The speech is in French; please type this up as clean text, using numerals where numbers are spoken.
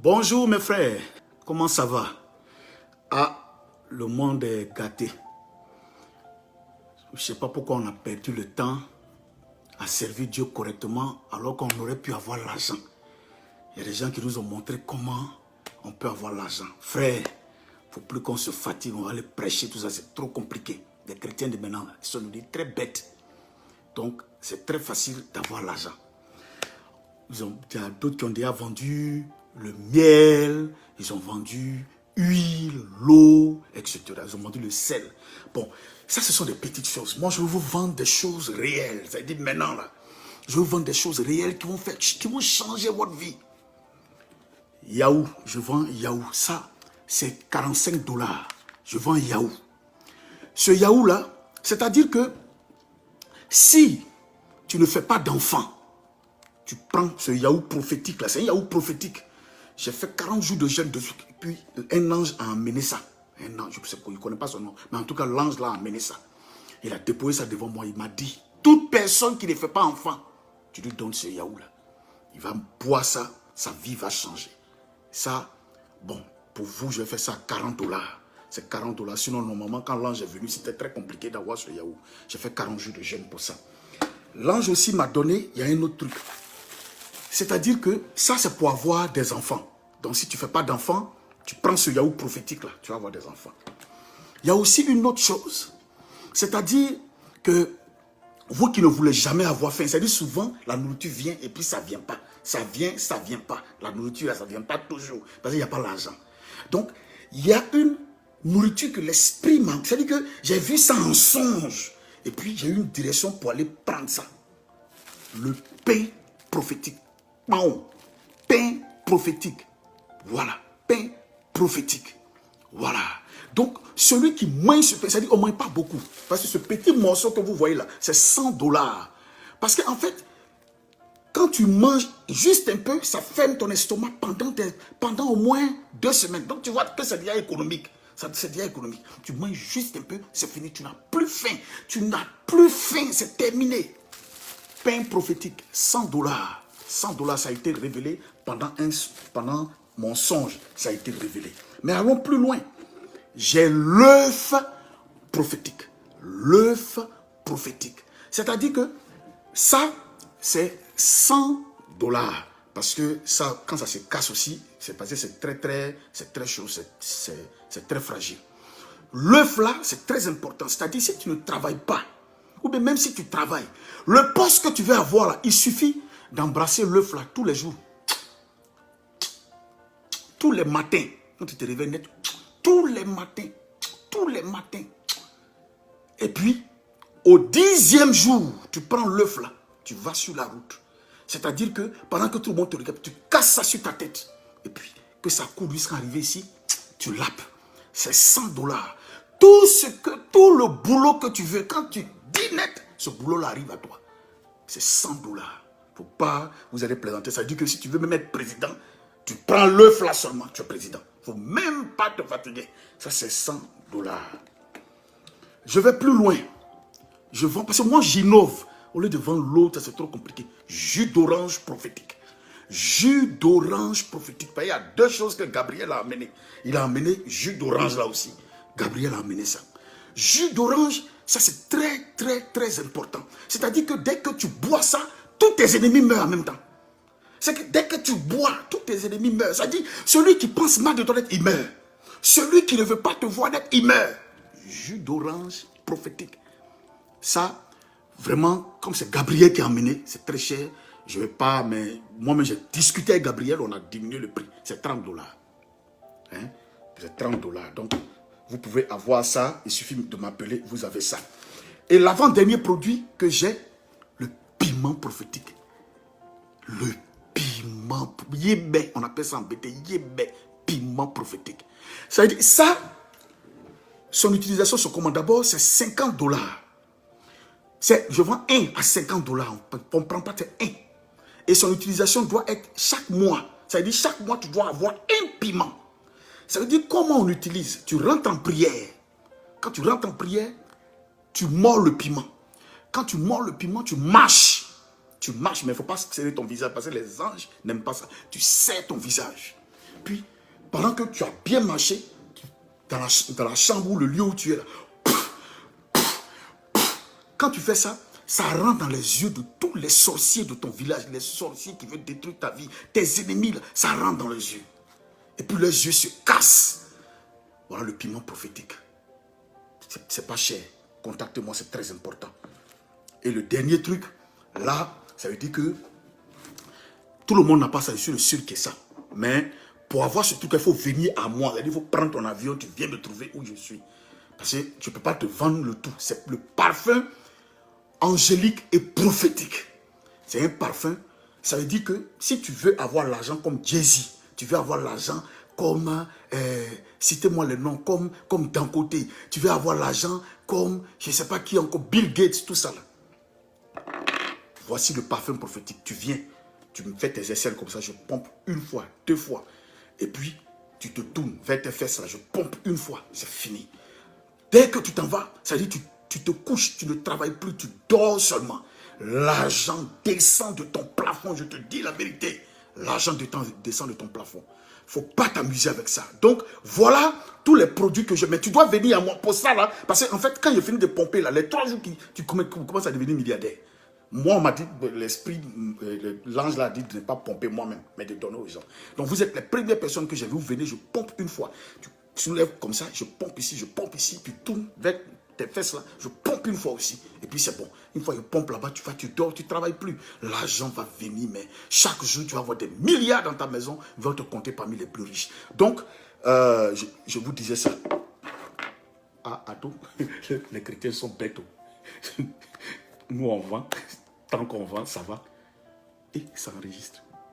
Bonjour mes frères, comment ça va? Ah, le monde est gâté. Je ne sais pas pourquoi on a perdu le temps à servir Dieu correctement alors qu'on aurait pu avoir l'argent. Il y a des gens qui nous ont montré comment on peut avoir l'argent. Frère, il ne faut plus qu'on se fatigue, on va aller prêcher, tout ça, c'est trop compliqué. Les chrétiens de maintenant, ils sont devenus très bêtes. Donc, c'est très facile d'avoir l'argent. Il y a d'autres qui ont déjà vendu le miel, ils ont vendu l'huile, l'eau, etc. Ils ont vendu le sel. Bon, ça, ce sont des petites choses. Moi, je veux vous vendre des choses réelles. Ça veut dire maintenant, là, je veux vous vendre des choses réelles qui vont changer votre vie. Yahoo, je vends Yahoo. Ça, c'est 45 $. Je vends Yahoo. Ce Yahoo-là, c'est-à-dire que si tu ne fais pas d'enfant, tu prends ce Yahoo prophétique là, c'est un Yahoo prophétique. J'ai fait 40 jours de jeûne dessus, et puis un ange a amené ça. Un ange, je ne connais pas son nom, mais en tout cas l'ange l'a amené ça. Il a déposé ça devant moi, il m'a dit, toute personne qui ne fait pas enfant, tu lui donnes ce Yahoo là. Il va boire ça, sa vie va changer. Ça, bon, pour vous, je vais faire ça à 40 $. C'est 40 $. Sinon, normalement, quand l'ange est venu, c'était très compliqué d'avoir ce Yahoo. J'ai fait 40 jours de jeûne pour ça. L'ange aussi m'a donné, il y a un autre truc. C'est-à-dire que ça, c'est pour avoir des enfants. Donc, si tu ne fais pas d'enfants, tu prends ce Yahoo prophétique là, tu vas avoir des enfants. Il y a aussi une autre chose. C'est-à-dire que vous qui ne voulez jamais avoir faim, c'est-à-dire souvent, la nourriture vient et puis ça ne vient pas. Ça vient pas. La nourriture, ça ne vient pas toujours parce qu'il n'y a pas l'argent. Donc, il y a une nourriture que l'esprit manque. C'est-à-dire que j'ai vu ça en songe. Et puis, j'ai eu une direction pour aller prendre ça. Le pain prophétique. Pain prophétique. Voilà. Pain prophétique. Voilà. Donc, celui qui mange ce pain, c'est-à-dire qu'on ne mange pas beaucoup. Parce que ce petit morceau que vous voyez là, c'est 100 $. Parce qu'en fait, quand tu manges juste un peu, ça ferme ton estomac pendant au moins 2 semaines. Donc, tu vois que c'est déjà économique. C'est déjà économique. Tu manges juste un peu, c'est fini. Tu n'as plus faim. Tu n'as plus faim, c'est terminé. Pain prophétique, 100 $. 100 $, ça a été révélé pendant mon songe. Ça a été révélé. Mais allons plus loin. J'ai l'œuf prophétique. L'œuf prophétique. C'est-à-dire que ça, c'est 100 $. Parce que ça, quand ça se casse aussi, c'est parce que c'est très chaud, c'est très fragile. L'œuf là, c'est très important. C'est-à-dire si tu ne travailles pas, ou bien même si tu travailles, le poste que tu veux avoir là, il suffit d'embrasser l'œuf là tous les jours. Tous les matins, quand tu te réveilles net, tous les matins. Et puis, au 10e jour, tu prends l'œuf là, tu vas sur la route. C'est-à-dire que pendant que tout le monde te regarde, tu casses ça sur ta tête. Et puis, que ça coule jusqu'à arriver ici, tu lapes. C'est 100 $. Tout le boulot que tu veux, quand tu dis net, ce boulot-là arrive à toi. C'est 100 $. Faut pas vous allez plaisanter. Ça veut dire que si tu veux même être président, tu prends l'œuf là seulement, tu es président. Il ne faut même pas te fatiguer. Ça, c'est 100 $. Je vais plus loin. Je vends, parce que moi, j'innove. Au lieu de vendre l'autre, c'est trop compliqué. Jus d'orange prophétique. Jus d'orange prophétique. Il y a 2 choses que Gabriel a amenées. Il a amené jus d'orange là aussi. Gabriel a amené ça. Jus d'orange, ça c'est très important. C'est-à-dire que dès que tu bois ça, tous tes ennemis meurent en même temps. C'est que dès que tu bois, tous tes ennemis meurent. C'est-à-dire, celui qui pense mal de ton être, il meurt. Celui qui ne veut pas te voir naître, il meurt. Jus d'orange prophétique. Ça, vraiment, comme c'est Gabriel qui a amené, c'est très cher. Je ne vais pas, mais moi-même, j'ai discuté avec Gabriel, on a diminué le prix. C'est 30 $. Hein? C'est 30 $. Donc, vous pouvez avoir ça. Il suffit de m'appeler, vous avez ça. Et l'avant-dernier produit que j'ai, le piment prophétique. Le piment, yébé, on appelle ça en BT, yébé, piment prophétique. Ça veut dire, ça, son utilisation, son commande d'abord, c'est 50 $. Je vends 1 à 50 $. On ne prend pas, c'est 1. Et son utilisation doit être chaque mois. Ça veut dire, chaque mois, tu dois avoir un piment. Ça veut dire, comment on l'utilise? Tu rentres en prière. Quand tu rentres en prière, tu mords le piment. Quand tu mords le piment, tu mâches. Tu marches, mais il ne faut pas serrer ton visage parce que les anges n'aiment pas ça. Tu serres ton visage. puis, pendant que tu as bien marché, dans la chambre ou le lieu où tu es là, quand tu fais ça, ça rentre dans les yeux de tous les sorciers de ton village, les sorciers qui veulent détruire ta vie, tes ennemis, là, ça rentre dans les yeux. Et puis leurs yeux se cassent. Voilà le piment prophétique. C'est pas cher. Contacte-moi, c'est très important. Et le dernier truc, là, ça veut dire que tout le monde n'a pas ça, je suis le seul qui est ça. Mais pour avoir ce truc, il faut venir à moi. Il faut prendre ton avion, tu viens me trouver où je suis. Parce que je ne peux pas te vendre le tout. C'est le parfum angélique et prophétique. C'est un parfum. Ça veut dire que si tu veux avoir l'argent comme Jay-Z, tu veux avoir l'argent comme, citez-moi le nom, comme Dangote, tu veux avoir l'argent comme, je ne sais pas qui encore, Bill Gates, tout ça là. Voici le parfum prophétique. Tu viens, tu me fais tes aisselles comme ça, je pompe une fois, deux fois. Et puis, tu te tournes vers tes fesses là, je pompe une fois, c'est fini. Dès que tu t'en vas, ça veut dire tu te couches, tu ne travailles plus, tu dors seulement. L'argent descend de ton plafond, je te dis la vérité. L'argent descend de ton plafond. Il ne faut pas t'amuser avec ça. Donc, voilà tous les produits que je mets. Tu dois venir à moi pour ça, là. Parce qu'en fait, quand j'ai fini de pomper, là, les 3 jours, tu commences à devenir milliardaire. Moi, on m'a dit, l'esprit, l'ange l'a dit de ne pas pomper moi-même, mais de donner aux gens. Donc, vous êtes les premières personnes que j'ai vues. Vous venez, je pompe une fois. Tu soulèves comme ça, je pompe ici, puis tourne vers tes fesses là, je pompe une fois aussi. Et puis c'est bon. Une fois que je pompe là-bas, tu dors, tu ne travailles plus. L'argent va venir, mais chaque jour, tu vas avoir des milliards dans ta maison, ils vont te compter parmi les plus riches. Donc, je vous disais ça. Ah, attends, les chrétiens sont bêtes. Nous, on vend. Tant qu'on vend, ça va. Et ça enregistre.